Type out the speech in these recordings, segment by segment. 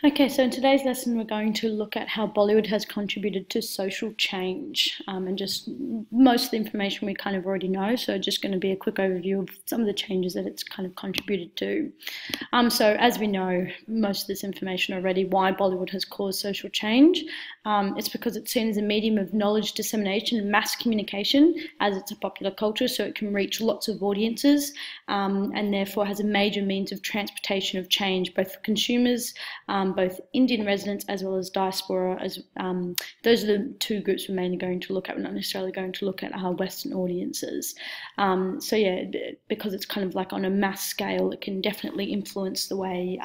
Okay, so in today's lesson, we're going to look at how Bollywood has contributed to social change, and just most of the information we kind of already know. So just going to be a quick overview of some of the changes that it's kind of contributed to. So as we know, most of this information already, why Bollywood has caused social change. It's because it's seen as a medium of knowledge dissemination and mass communication, as it's a popular culture, so it can reach lots of audiences, and therefore has a major means of transportation of change, both for consumers, both Indian residents as well as diaspora. Those are the two groups we're mainly going to look at. We're not necessarily going to look at our Western audiences. So yeah, because it's kind of like on a mass scale, it can definitely influence the way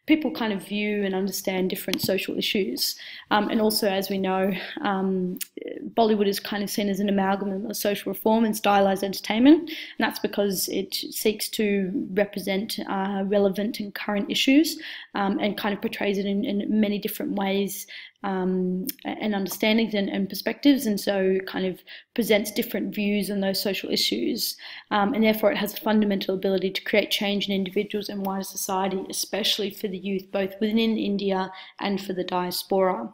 people kind of view and understand different social issues. And also, as we know, Bollywood is kind of seen as an amalgam of social reform and stylized entertainment, and that's because it seeks to represent relevant and current issues, and kind of portrays it in many different ways, and understandings and perspectives, and so kind of presents different views on those social issues, and therefore it has a fundamental ability to create change in individuals and wider society, especially for the youth, both within India and for the diaspora.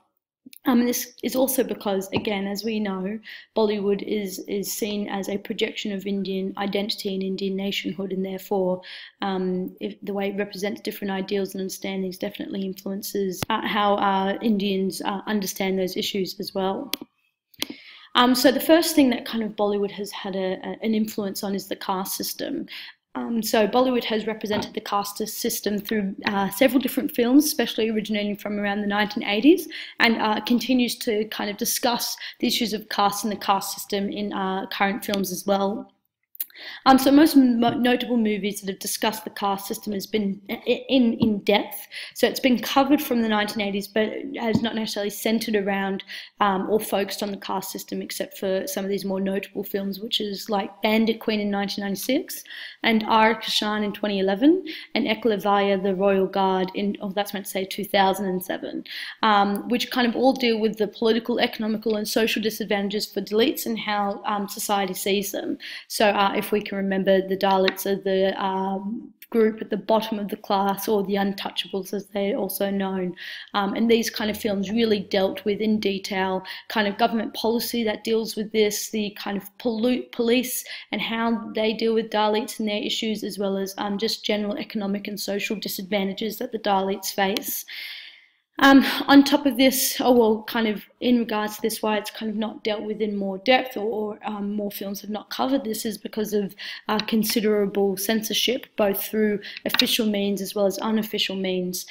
And this is also because, again, as we know, Bollywood is seen as a projection of Indian identity and Indian nationhood, and therefore the way it represents different ideals and understandings definitely influences how Indians understand those issues as well. So the first thing that kind of Bollywood has had an influence on is the caste system. So Bollywood has represented the caste system through several different films, especially originating from around the 1980s, and continues to kind of discuss the issues of caste and the caste system in current films as well. So most notable movies that have discussed the caste system has been in depth. So it's been covered from the 1980s, but has not necessarily centered around or focused on the caste system, except for some of these more notable films, which is like Bandit Queen in 1996, and Arakashan in 2011, and Eklavya, the Royal Guard in, oh, that's meant to say 2007, which kind of all deal with the political, economical, and social disadvantages for Dalits and how society sees them. So if we can remember, the Dalits are the group at the bottom of the class, or the untouchables as they're also known, and these kind of films really dealt with in detail kind of government policy that deals with this, the kind of police and how they deal with Dalits and their issues, as well as just general economic and social disadvantages that the Dalits face. On top of this, kind of in regards to this, why it's kind of not dealt with in more depth, or more films have not covered this, is because of considerable censorship, both through official means as well as unofficial means,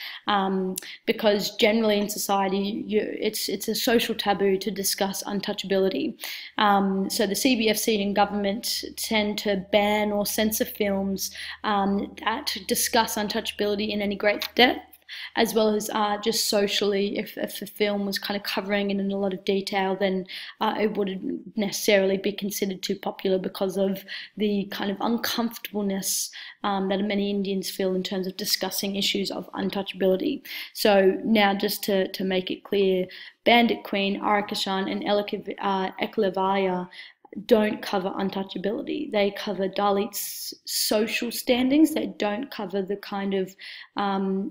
because generally in society it's a social taboo to discuss untouchability. So the CBFC and government tend to ban or censor films that discuss untouchability in any great depth, as well as just socially. If the film was kind of covering it in a lot of detail, then it wouldn't necessarily be considered too popular, because of the kind of uncomfortableness that many Indians feel in terms of discussing issues of untouchability. So now, just to make it clear, Bandit Queen, Arakashan, and Eklavya don't cover untouchability. They cover Dalits' social standings. They don't cover the kind of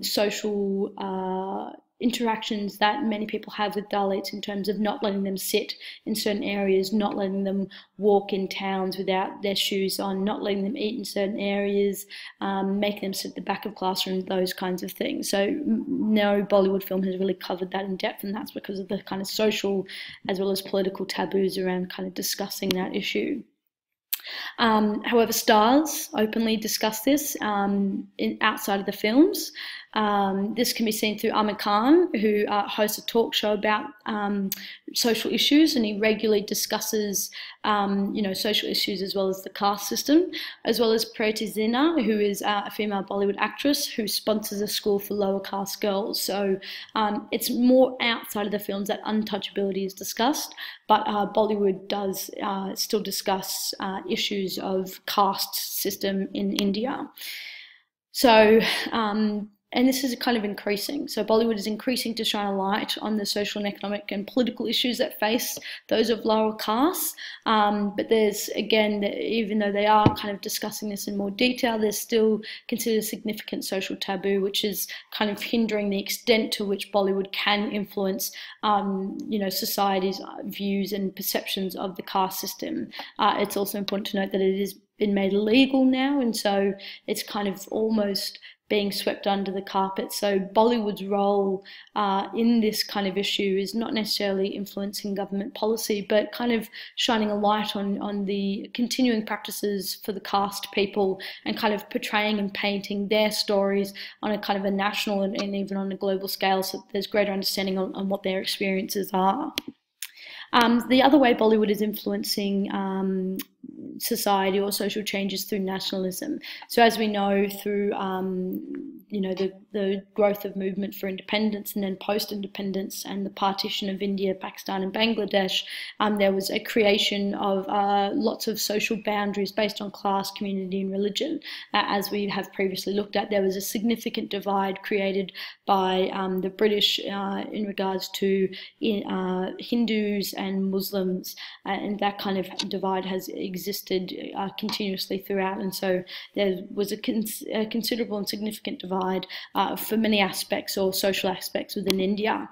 social interactions that many people have with Dalits, in terms of not letting them sit in certain areas, not letting them walk in towns without their shoes on, not letting them eat in certain areas, making them sit at the back of classrooms, those kinds of things. So no Bollywood film has really covered that in depth, and that's because of the kind of social as well as political taboos around kind of discussing that issue. However, stars openly discuss this outside of the films. This can be seen through Amir Khan, who hosts a talk show about social issues, and he regularly discusses social issues as well as the caste system, as well as Preeti Zinta, who is a female Bollywood actress who sponsors a school for lower caste girls. So it's more outside of the films that untouchability is discussed, but Bollywood does still discuss issues of caste system in India. So and this is kind of increasing. So Bollywood is increasing to shine a light on the social and economic and political issues that face those of lower castes. But there's, again, even though they are kind of discussing this in more detail, there's still considered a significant social taboo, which is kind of hindering the extent to which Bollywood can influence, society's views and perceptions of the caste system. It's also important to note that it has been made illegal now, and so it's kind of almost being swept under the carpet. So Bollywood's role in this kind of issue is not necessarily influencing government policy, but kind of shining a light on the continuing practices for the caste people, and kind of portraying and painting their stories on a kind of a national and even on a global scale, so there's greater understanding on what their experiences are. The other way Bollywood is influencing society or social changes through nationalism. So as we know, through the growth of movement for independence and then post-independence and the partition of India, Pakistan and Bangladesh, there was a creation of lots of social boundaries based on class, community and religion. As we have previously looked at, there was a significant divide created by the British in regards to Hindus and Muslims, and that kind of divide has existed continuously throughout, and so there was a considerable and significant divide for many aspects or social aspects within India.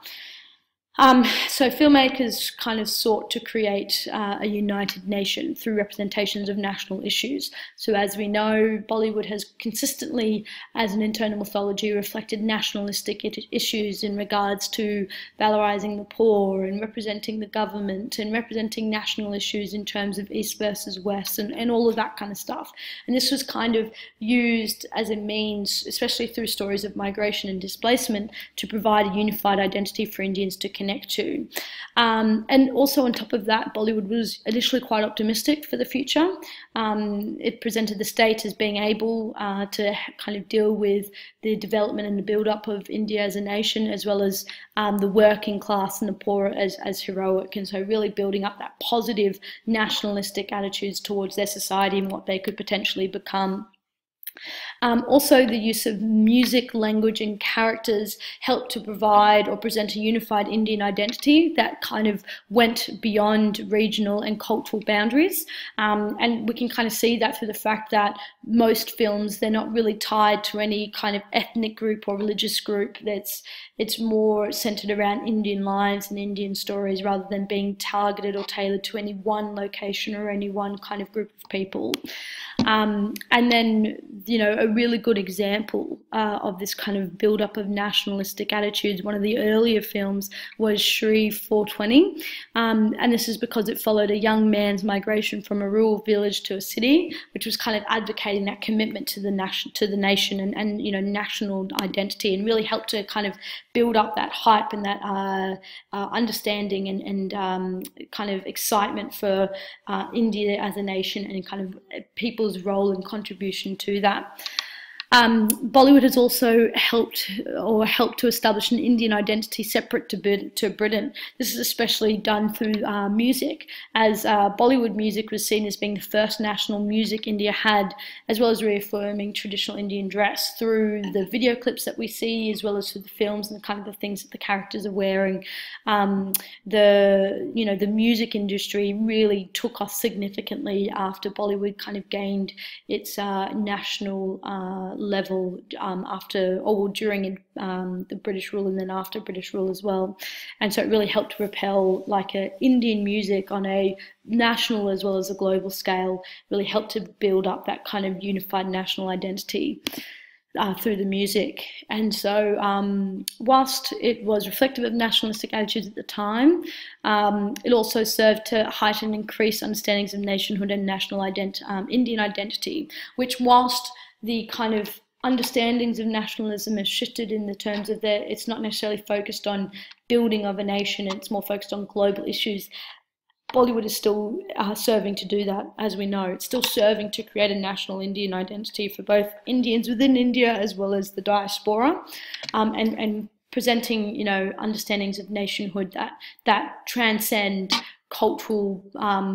So filmmakers kind of sought to create a united nation through representations of national issues. So as we know, Bollywood has consistently, as an internal mythology, reflected nationalistic issues in regards to valorizing the poor and representing the government and representing national issues in terms of East versus West and all of that kind of stuff. And this was kind of used as a means, especially through stories of migration and displacement, to provide a unified identity for Indians to connect to. And also on top of that, Bollywood was initially quite optimistic for the future. It presented the state as being able to kind of deal with the development and the build-up of India as a nation, as well as the working class and the poor as heroic, and so really building up that positive nationalistic attitudes towards their society and what they could potentially become. Also, the use of music, language and characters helped to provide or present a unified Indian identity that kind of went beyond regional and cultural boundaries. And we can kind of see that through the fact that most films, they're not really tied to any kind of ethnic group or religious group. It's more centered around Indian lives and Indian stories rather than being targeted or tailored to any one location or any one kind of group of people. And then, a really good example of this kind of build-up of nationalistic attitudes, one of the earlier films was Shri 420, and this is because it followed a young man's migration from a rural village to a city, which was kind of advocating that commitment to the nation and national identity, and really helped to kind of build up that hype and that understanding and kind of excitement for India as a nation and kind of people's role and contribution to that. Bollywood has also helped to establish an Indian identity separate to Britain. This is especially done through music, as Bollywood music was seen as being the first national music India had, as well as reaffirming traditional Indian dress through the video clips that we see, as well as through the films and kind of the things that the characters are wearing. The music industry really took off significantly after Bollywood kind of gained its national level during the British rule and then after British rule as well. And so it really helped to propel Indian music on a national as well as a global scale, really helped to build up that kind of unified national identity through the music. And so whilst it was reflective of nationalistic attitudes at the time, it also served to heighten and increase understandings of nationhood and national Indian identity, which whilst the kind of understandings of nationalism has shifted in the terms of that it's not necessarily focused on building of a nation, it's more focused on global issues, Bollywood is still serving to do that, as we know. It's still serving to create a national Indian identity for both Indians within India as well as the diaspora, and presenting, understandings of nationhood that transcend cultural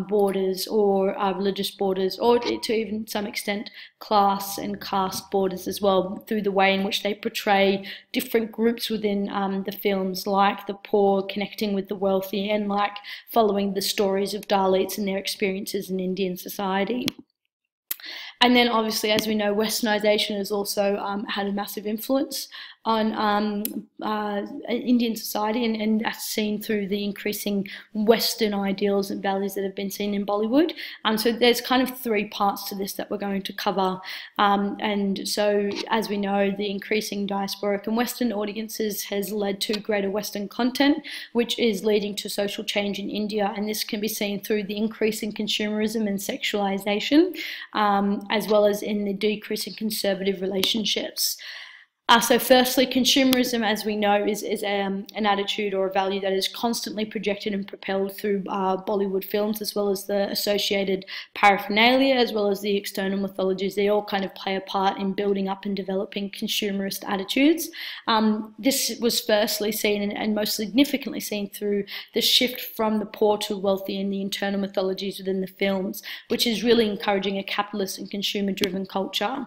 borders or religious borders, or to even some extent class and caste borders as well, through the way in which they portray different groups within the films, like the poor connecting with the wealthy, and like following the stories of Dalits and their experiences in Indian society. And then obviously, as we know, Westernization has also had a massive influence on Indian society, and that's seen through the increasing Western ideals and values that have been seen in Bollywood. So there's kind of three parts to this that we're going to cover. And so, as we know, the increasing diasporic and Western audiences has led to greater Western content, which is leading to social change in India. And this can be seen through the increase in consumerism and sexualization, as well as in the decrease in conservative relationships. So firstly, consumerism, as we know, is an attitude or a value that is constantly projected and propelled through Bollywood films, as well as the associated paraphernalia, as well as the external mythologies. They all kind of play a part in building up and developing consumerist attitudes. This was firstly seen and most significantly seen through the shift from the poor to wealthy in the internal mythologies within the films, which is really encouraging a capitalist and consumer-driven culture.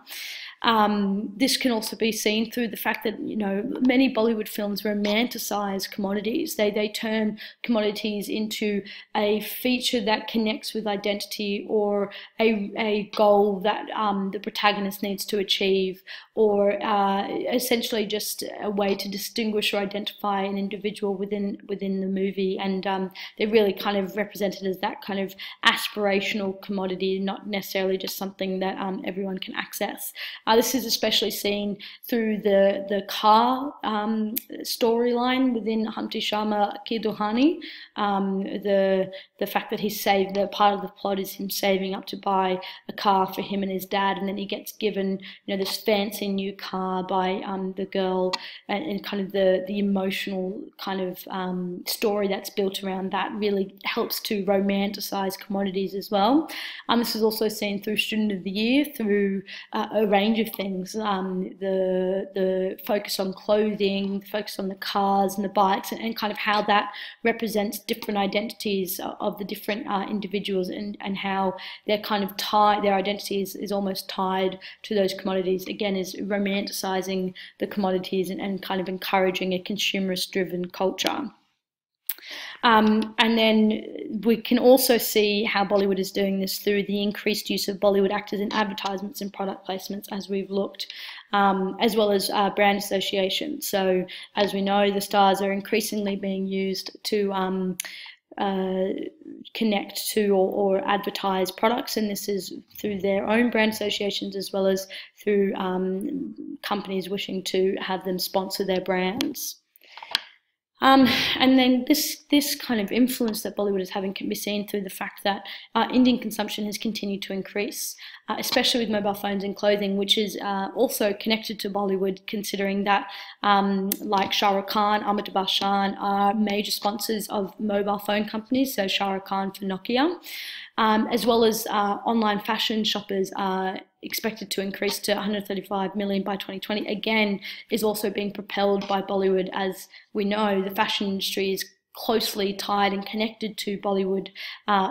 This can also be seen through the fact that, you know, many Bollywood films romanticize commodities. They turn commodities into a feature that connects with identity, or a goal that the protagonist needs to achieve, or essentially just a way to distinguish or identify an individual within the movie. And they're really kind of represented as that kind of aspirational commodity, not necessarily just something that everyone can access. This is especially seen through the car storyline within Humpty Sharma Ki Duhani. The fact that he's saved, the part of the plot is him saving up to buy a car for him and his dad, and then he gets given, you know, this fancy new car by the girl, and kind of the emotional kind of story that's built around that really helps to romanticize commodities as well. This is also seen through Student of the Year, through a range of things, the focus on clothing, the focus on the cars and the bikes, and kind of how that represents different identities of the different individuals, and how they're kind of tied, their identity is almost tied to those commodities. Again, is romanticizing the commodities and kind of encouraging a consumerist driven culture. And then we can also see how Bollywood is doing this through the increased use of Bollywood actors in advertisements and product placements, as we've looked, as well as brand association. So as we know, the stars are increasingly being used to connect to or advertise products, and this is through their own brand associations, as well as through companies wishing to have them sponsor their brands. And then this kind of influence that Bollywood is having can be seen through the fact that Indian consumption has continued to increase, especially with mobile phones and clothing, which is also connected to Bollywood, considering that like Shah Rukh Khan, Amitabh Bachchan are major sponsors of mobile phone companies, so Shah Rukh Khan for Nokia, as well as online fashion shoppers are expected to increase to 135 million by 2020, again, is also being propelled by Bollywood. As we know, the fashion industry is closely tied and connected to Bollywood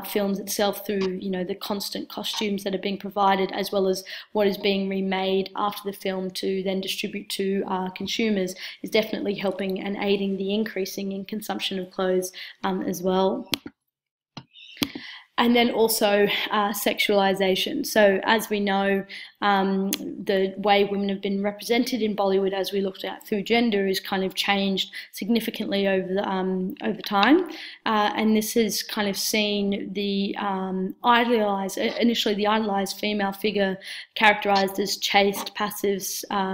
films itself through, you know, the constant costumes that are being provided, as well as what is being remade after the film to then distribute to consumers, is definitely helping and aiding the increasing in consumption of clothes as well. And then also sexualization. So as we know, the way women have been represented in Bollywood, as we looked at through gender, is kind of changed significantly over time, and this has kind of seen the initially the idolized female figure characterized as chaste, passive,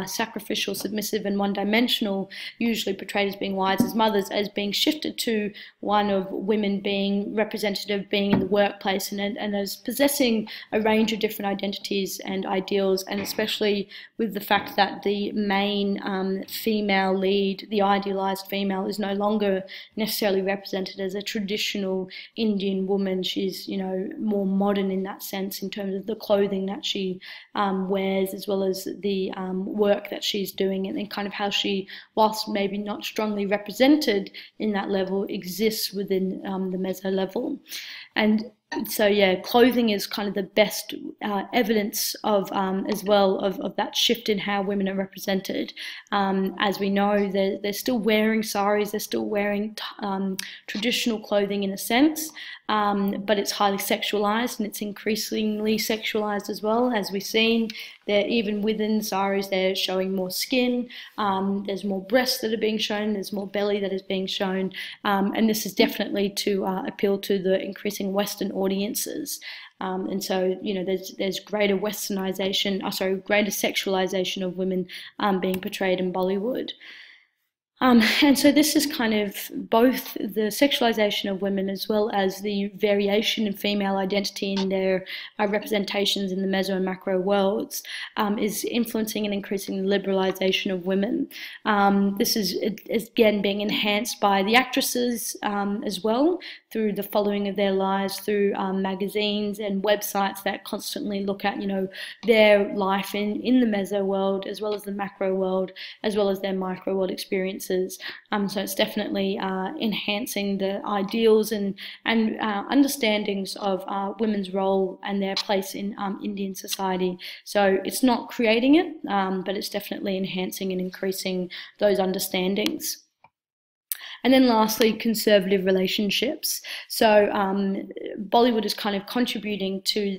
sacrificial, submissive, and one-dimensional, usually portrayed as being wives as mothers, as being shifted to one of women being representative, being in the work workplace, and as possessing a range of different identities and ideals, and especially with the fact that the main female lead, the idealized female, is no longer necessarily represented as a traditional Indian woman. She's, you know, more modern in that sense in terms of the clothing that she wears, as well as the work that she's doing, and kind of how she, whilst maybe not strongly represented in that level, exists within the meso level. And so yeah, clothing is kind of the best evidence of as well of that shift in how women are represented. As we know, they're still wearing saris, they're still wearing traditional clothing in a sense, but it's highly sexualized, and it's increasingly sexualized as well. As we've seen, they're even within saris, they're showing more skin, there's more breasts that are being shown, there's more belly that is being shown, and this is definitely to appeal to the increasing Western audiences. And so, you know, there's greater westernization, greater sexualization of women being portrayed in Bollywood. And so this is kind of both the sexualization of women as well as the variation in female identity in their representations in the meso and macro worlds is influencing and increasing the liberalization of women. This is again being enhanced by the actresses as well, through the following of their lives, through magazines and websites that constantly look at, you know, their life in the meso world as well as the macro world, as well as their micro world experiences. So it's definitely enhancing the ideals and understandings of women's role and their place in Indian society. So it's not creating it, but it's definitely enhancing and increasing those understandings. And then lastly, conservative relationships. So Bollywood is kind of contributing to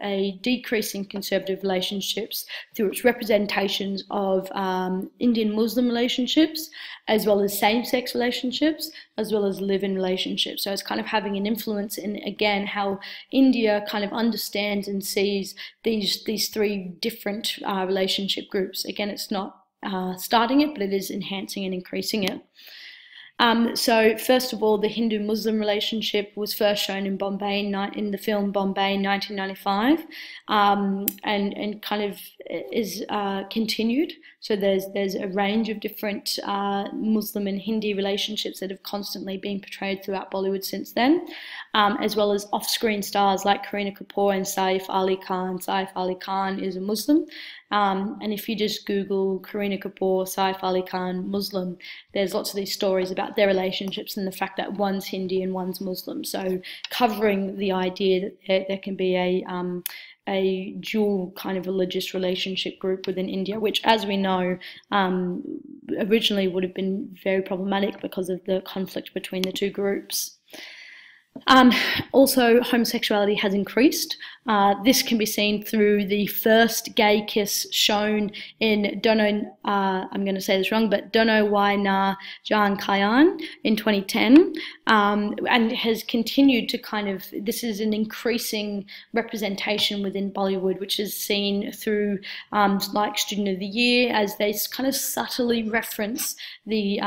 a decrease in conservative relationships through its representations of Indian Muslim relationships, as well as same-sex relationships, as well as live-in relationships. So it's kind of having an influence in, again, how India kind of understands and sees these three different relationship groups. Again, it's not starting it, but it is enhancing and increasing it. So first of all, the Hindu-Muslim relationship was first shown in Bombay in the film Bombay in 1995, and kind of is continued. So there's a range of different Muslim and Hindi relationships that have constantly been portrayed throughout Bollywood since then, as well as off-screen stars like Kareena Kapoor and Saif Ali Khan. Saif Ali Khan is a Muslim, and if you just Google Kareena Kapoor, Saif Ali Khan, Muslim, there's lots of these stories about their relationships and the fact that one's Hindi and one's Muslim. So covering the idea that there can be a dual kind of religious relationship group within India, which, as we know, originally would have been very problematic because of the conflict between the two groups. Also, homosexuality has increased. This can be seen through the first gay kiss shown in I'm going to say this wrong, but Dono Why Na Jaan Kayan in 2010, and has continued to kind of, this is an increasing representation within Bollywood, which is seen through like Student of the Year, as they kind of subtly reference the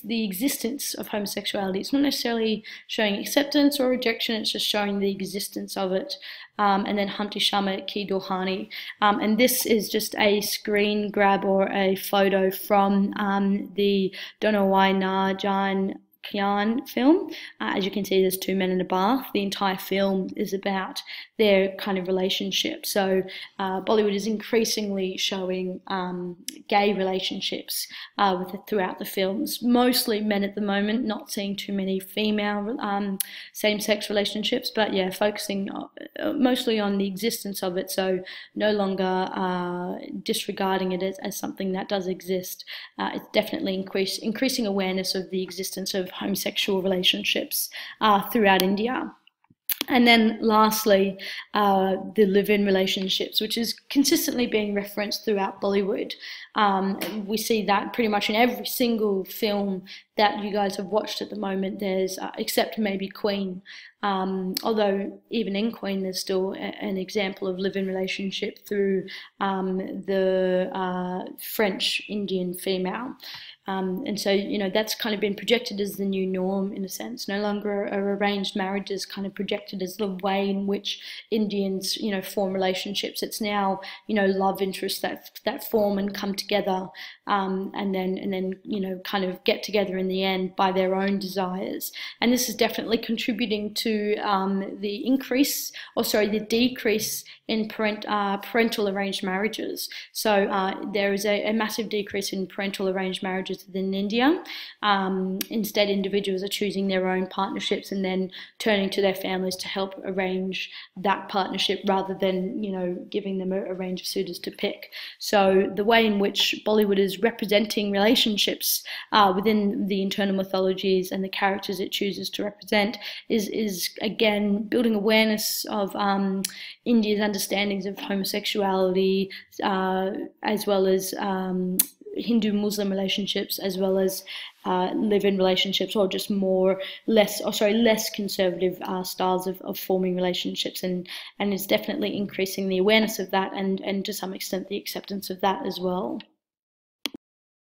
existence of homosexuality. It's not necessarily showing acceptance or rejection, it's just showing the existence of it. And then Humpty Sharma Ki Dohani. And this is just a screen grab or a photo from the Dono Why Na Jaan Kayan film. As you can see, there's two men in a bath. The entire film is about their kind of relationship. So Bollywood is increasingly showing gay relationships throughout the films. Mostly men at the moment, not seeing too many female same-sex relationships, but yeah, focusing mostly on the existence of it, so no longer disregarding it as something that does exist. It's definitely increasing awareness of the existence of homosexual relationships throughout India. And then lastly, the live-in relationships, which is consistently being referenced throughout Bollywood. We see that pretty much in every single film that you guys have watched at the moment. There's, except maybe Queen, although even in Queen there's still an example of live-in relationship through the French Indian female. And so, that's kind of been projected as the new norm in a sense. No longer are arranged marriages kind of projected as the way in which Indians, form relationships. It's now, love interests that form and come together, and then kind of get together in the end by their own desires. And this is definitely contributing to the decrease in parental arranged marriages. So there is a massive decrease in parental arranged marriages within India. Instead, individuals are choosing their own partnerships and then turning to their families to help arrange that partnership rather than, giving them a range of suitors to pick. So the way in which Bollywood is representing relationships within the internal mythologies and the characters it chooses to represent is again building awareness of India's understandings of homosexuality, as well as Hindu-Muslim relationships, as well as live-in relationships, or just less conservative styles of forming relationships, and it's definitely increasing the awareness of that, and to some extent the acceptance of that as well.